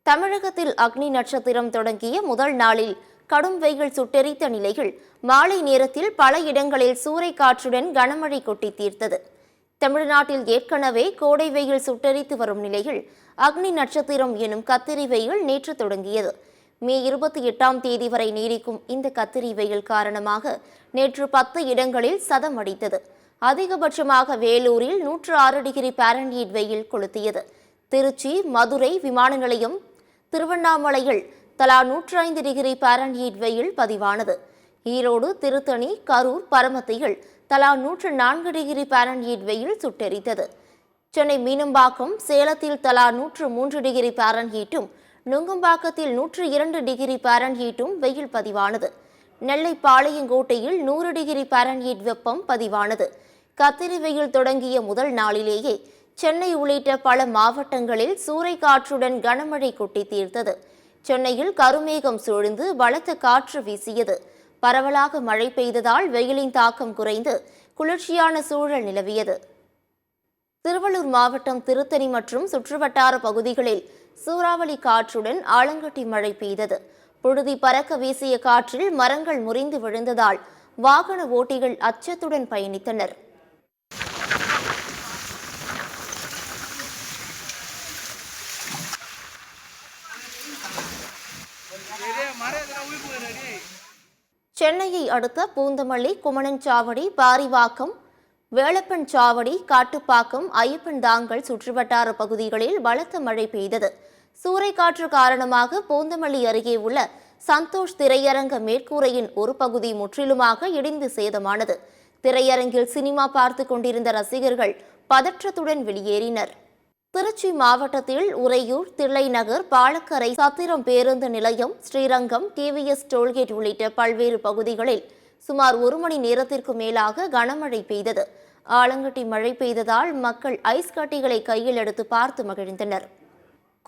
தமிழகத்தில் அக்னி நட்சத்திரம் தொடங்கிய முதல் நாளில் கடும் வெயில் சுட்டெரித்த நிலையில் மாலை நேரத்தில் பல இடங்களில் சூறைக்காற்றுடன் கனமழை கொட்டி தீர்த்தது. தமிழ்நாட்டில் ஏற்கனவே கோடை வெயில் சுட்டெரித்து வரும் நிலையில் அக்னி நட்சத்திரம் எனும் கத்திரி வெயில் நேற்று தொடங்கியது. மே 28ஆம் தேதி வரை நீடிக்கும் இந்த கத்திரி வெயில் காரணமாக நேற்று 10 இடங்களில் சதம் அடித்தது. அதிகபட்சமாக வேலூரில் 106 டிகிரி பாரன்ஹீட் வெயில் கொளுத்தியது. திருச்சி, மதுரை விமான நிலையம், திருவண்ணாமலையில் தலா 105 டிகிரி பாரன்ஹீட் வெயில் பதிவானது. ஈரோடு, திருத்தணி, கரூர், பரமத்தியில் தலா 104 டிகிரி பாரன்ஹீட் வெயில் சுட்டெரித்தது. சென்னை மீனம்பாக்கம், சேலத்தில் தலா 103 டிகிரி பாரன்ஹீட்டும், நுங்கம்பாக்கத்தில் 102 டிகிரி பாரன்ஹீட்டும் வெயில் பதிவானது. நெல்லை பாளையங்கோட்டையில் 100 டிகிரி பாரன்ஹீட் வெப்பம் பதிவானது. கத்திரி வெயில் தொடங்கிய முதல் நாளிலேயே சென்னை உள்ளிட்ட பல மாவட்டங்களில் சூறைக்காற்றுடன் கனமழை கொட்டி தீர்த்தது. சென்னையில் கருமேகம் சூழ்ந்து பலத்த காற்று வீசியது. பரவலாக மழை பெய்ததால் வெயிலின் தாக்கம் குறைந்து குளிர்ச்சியான சூழல் நிலவியது. திருவள்ளூர் மாவட்டம் திருத்தணி மற்றும் சுற்றுவட்டார பகுதிகளில் சூறாவளி காற்றுடன் ஆலங்கட்டி மழை பெய்தது. புழுதி பறக்க வீசிய காற்றில் மரங்கள் முறிந்து விழுந்ததால் வாகன ஓட்டிகள் அச்சத்துடன் பயணித்தனர். சென்னையை அடுத்த பூந்தமல்லி, குமணன்சாவடி, பாரிவாக்கம், வேலப்பன் சாவடி, காட்டுப்பாக்கம், ஐயப்பன் தாங்கல் சுற்றுவட்டார பகுதிகளில் பலத்த மழை பெய்தது. சூறைக்காற்று காரணமாக பூந்தமல்லி அருகே உள்ள சந்தோஷ் திரையரங்க மேற்கூரையின் ஒரு பகுதி முற்றிலுமாக இடிந்து சேதமானது. திரையரங்கில் சினிமா பார்த்து கொண்டிருந்த ரசிகர்கள் பதற்றத்துடன் வெளியேறினர். திருச்சி மாவட்டத்தில் உறையூர், தில்லைநகர், பாலக்கரை, சத்திரம் பேருந்து நிலையம், ஸ்ரீரங்கம், டிவிஎஸ் டோல்கேட் உள்ளிட்ட பல்வேறு பகுதிகளில் சுமார் 1 மணி நேரத்திற்கு மேலாக கனமழை பெய்தது. ஆலங்கட்டி மழை பெய்ததால் மக்கள் ஐஸ் கட்டிகளை கையில் எடுத்து பார்த்து மகிழ்ந்தனர்.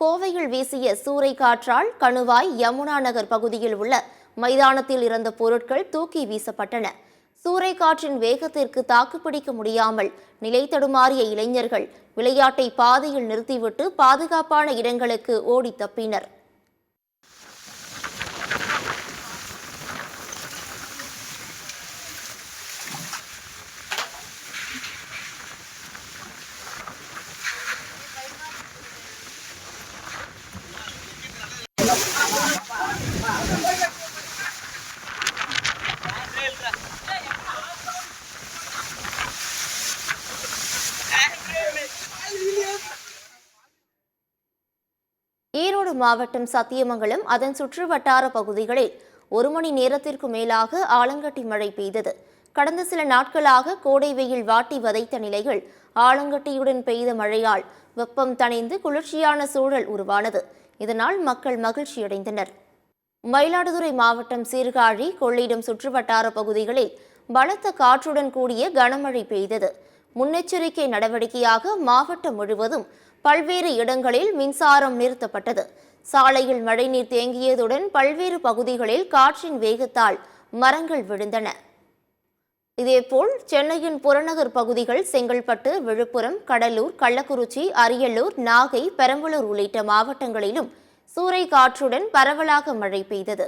கோவையில் வீசிய சூறைக்காற்றால் கணுவாய், யமுனா நகர் பகுதியில் உள்ள மைதானத்தில் இருந்த பொருட்கள் தூக்கி வீசப்பட்டன. சூறைக்காற்றின் வேகத்திற்கு தாக்குப்பிடிக்க முடியாமல் நிலை தடுமாறிய இளைஞர்கள் விளையாட்டை பாதையில் நிறுத்திவிட்டு பாதுகாப்பான இடங்களுக்கு ஓடி தப்பினர். ஈரோடு மாவட்டம் சத்தியமங்கலம், அதன் சுற்றுவட்டார பகுதிகளில் 1 மணி நேரத்திற்கு மேலாக ஆலங்கட்டி மழை பெய்தது. கடந்த சில நாட்களாக கோடை வெயில் வாட்டி வதைத்த நிலையில் ஆலங்கட்டியுடன் பெய்த மழையால் வெப்பம் தணிந்து குளிர்ச்சியான சூழல் உருவானது. இதனால் மக்கள் மகிழ்ச்சியடைந்தனர். மயிலாடுதுறை மாவட்டம் சீர்காழி, கொள்ளிடம் சுற்றுவட்டார பகுதிகளில் பலத்த காற்றுடன் கூடிய கனமழை பெய்தது. முன்னெச்சரிக்கை நடவடிக்கையாக மாவட்டம் முழுவதும் பல்வேறு இடங்களில் மின்சாரம் நிறுத்தப்பட்டது. சாலையில் மழைநீர் தேங்கியதுடன் பல்வேறு பகுதிகளில் காற்றின் வேகத்தால் மரங்கள் விழுந்தன. இதேபோல் சென்னையின் புறநகர் பகுதிகள் செங்கல்பட்டு, விழுப்புரம், கடலூர், கள்ளக்குறிச்சி, அரியலூர், நாகை, பெரம்பலூர் உள்ளிட்ட மாவட்டங்களிலும் சூறைக்காற்றுடன் பரவலாக மழை பெய்தது.